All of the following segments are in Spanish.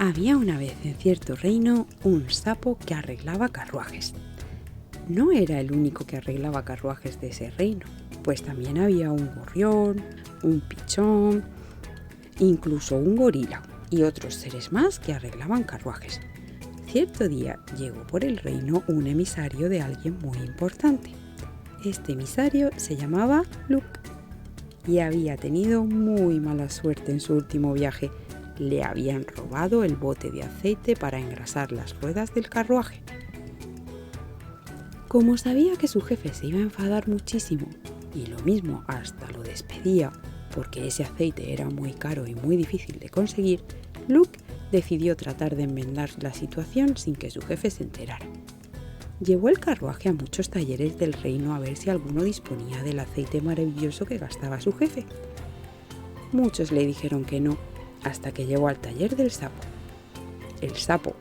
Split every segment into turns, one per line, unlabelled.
Había una vez en cierto reino un sapo que arreglaba carruajes. No era el único que arreglaba carruajes de ese reino, pues también había un gorrión, un pichón, incluso un gorila y otros seres más que arreglaban carruajes. Cierto día llegó por el reino un emisario de alguien muy importante. Este emisario se llamaba Luke y había tenido muy mala suerte en su último viaje. Le habían robado el bote de aceite para engrasar las ruedas del carruaje. Como sabía que su jefe se iba a enfadar muchísimo y lo mismo hasta lo despedía porque ese aceite era muy caro y muy difícil de conseguir, Luke decidió tratar de enmendar la situación sin que su jefe se enterara. Llevó el carruaje a muchos talleres del reino a ver si alguno disponía del aceite maravilloso que gastaba su jefe. Muchos le dijeron que no, hasta que llegó al taller del sapo. El sapo,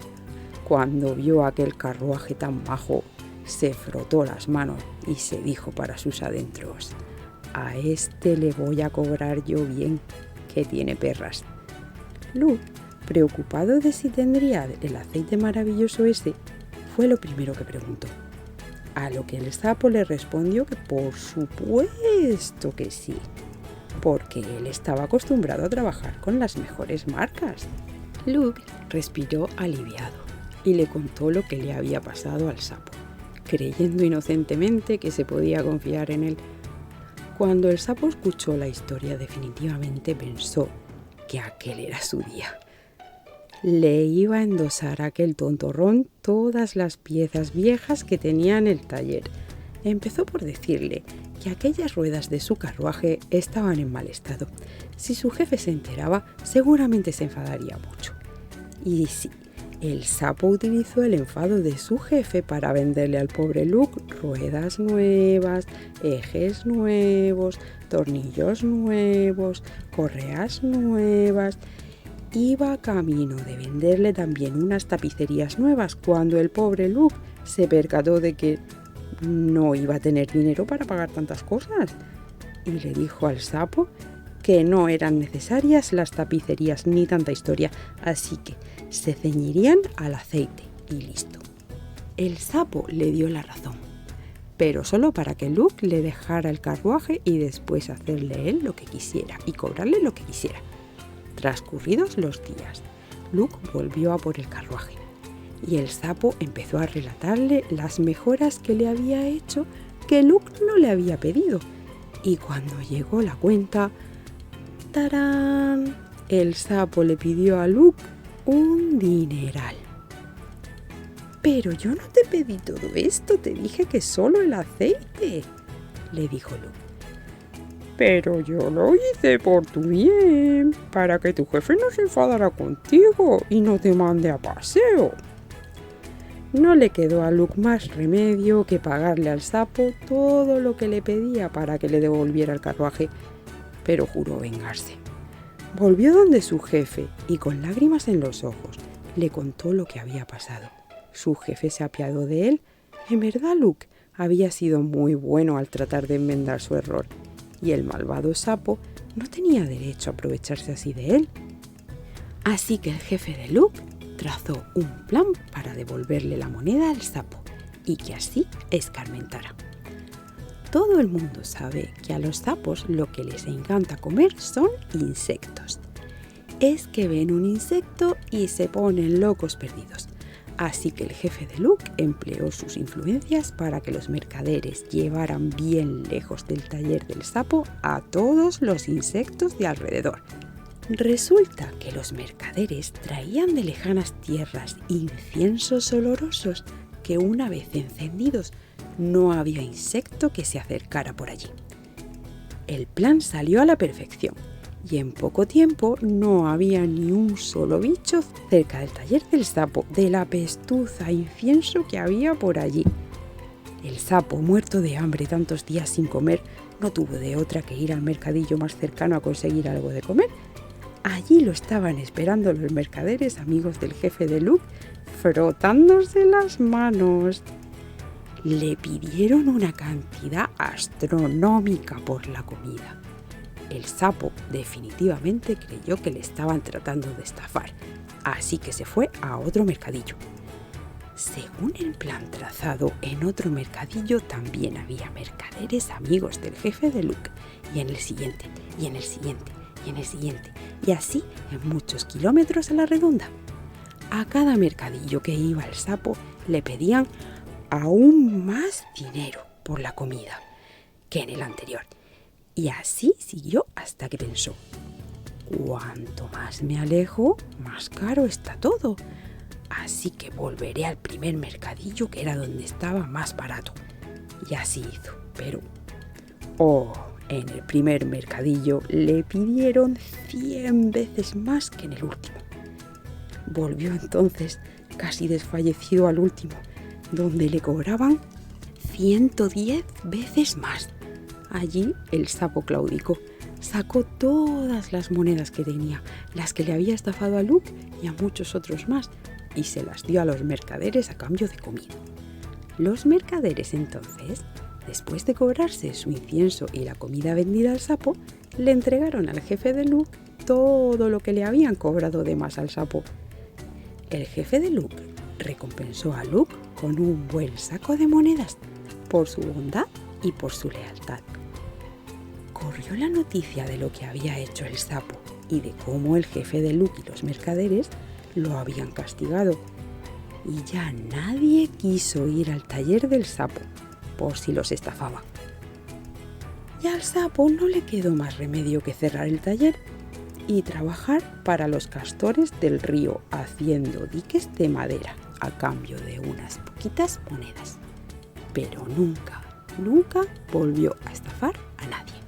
cuando vio aquel carruaje tan bajo, se frotó las manos y se dijo para sus adentros: «A este le voy a cobrar yo bien, que tiene perras». Luke, preocupado de si tendría el aceite maravilloso ese, fue lo primero que preguntó. A lo que el sapo le respondió que por supuesto que sí, porque él estaba acostumbrado a trabajar con las mejores marcas. Luke respiró aliviado y le contó lo que le había pasado al sapo, creyendo inocentemente que se podía confiar en él. Cuando el sapo escuchó la historia, definitivamente pensó que aquel era su día. Le iba a endosar a aquel tontorrón todas las piezas viejas que tenía en el taller. Empezó por decirle que aquellas ruedas de su carruaje estaban en mal estado. Si su jefe se enteraba, seguramente se enfadaría mucho. Y sí, el sapo utilizó el enfado de su jefe para venderle al pobre Luke ruedas nuevas, ejes nuevos, tornillos nuevos, correas nuevas. Iba camino de venderle también unas tapicerías nuevas cuando el pobre Luke se percató de que no iba a tener dinero para pagar tantas cosas y le dijo al sapo que no eran necesarias las tapicerías ni tanta historia, así que se ceñirían al aceite y listo. El sapo le dio la razón, pero solo para que Luke le dejara el carruaje y después hacerle él lo que quisiera y cobrarle lo que quisiera. Transcurridos los días, Luke volvió a por el carruaje y el sapo empezó a relatarle las mejoras que le había hecho que Luke no le había pedido. Y cuando llegó la cuenta, ¡tarán!, el sapo le pidió a Luke un dineral. «Pero yo no te pedí todo esto, te dije que solo el aceite», le dijo Luke. «Pero yo lo hice por tu bien, para que tu jefe no se enfadara contigo y no te mande a paseo». No le quedó a Luke más remedio que pagarle al sapo todo lo que le pedía para que le devolviera el carruaje, pero juró vengarse. Volvió donde su jefe y con lágrimas en los ojos le contó lo que había pasado. Su jefe se apiadó de él. En verdad, Luke había sido muy bueno al tratar de enmendar su error, y el malvado sapo no tenía derecho a aprovecharse así de él. Así que el jefe de Luke trazó un plan para devolverle la moneda al sapo y que así escarmentara. Todo el mundo sabe que a los sapos lo que les encanta comer son insectos. Es que ven un insecto y se ponen locos perdidos. Así que el jefe de Luke empleó sus influencias para que los mercaderes llevaran bien lejos del taller del sapo a todos los insectos de alrededor. Resulta que los mercaderes traían de lejanas tierras inciensos olorosos que una vez encendidos no había insecto que se acercara por allí. El plan salió a la perfección y en poco tiempo no había ni un solo bicho cerca del taller del sapo de la pestuza incienso que había por allí. El sapo, muerto de hambre tantos días sin comer, no tuvo de otra que ir al mercadillo más cercano a conseguir algo de comer. Allí lo estaban esperando los mercaderes amigos del jefe de Luke, frotándose las manos. Le pidieron una cantidad astronómica por la comida. el sapo definitivamente creyó que le estaban tratando de estafar, así que se fue a otro mercadillo. Según el plan trazado, en otro mercadillo también había mercaderes amigos del jefe de Luke, y en el siguiente, y en el siguiente, y en el siguiente, y así en muchos kilómetros a la redonda. A cada mercadillo que iba el sapo le pedían aún más dinero por la comida que en el anterior. Y así siguió hasta que pensó: cuanto más me alejo, más caro está todo. Así que volveré al primer mercadillo, que era donde estaba más barato. Y así hizo, pero en el primer mercadillo le pidieron 100 veces más que en el último. Volvió entonces casi desfallecido al último, donde le cobraban 110 veces más. Allí el sapo claudicó, sacó todas las monedas que tenía, las que le había estafado a Luke y a muchos otros más, y se las dio a los mercaderes a cambio de comida. Los mercaderes entonces, después de cobrarse su incienso y la comida vendida al sapo, le entregaron al jefe de Luke todo lo que le habían cobrado de más al sapo. El jefe de Luke recompensó a Luke con un buen saco de monedas por su bondad y por su lealtad. Corrió la noticia de lo que había hecho el sapo y de cómo el jefe de Luke y los mercaderes lo habían castigado, y ya nadie quiso ir al taller del sapo por si los estafaba. Y al sapo no le quedó más remedio que cerrar el taller y trabajar para los castores del río, haciendo diques de madera a cambio de unas poquitas monedas. Pero nunca volvió a estafar a nadie.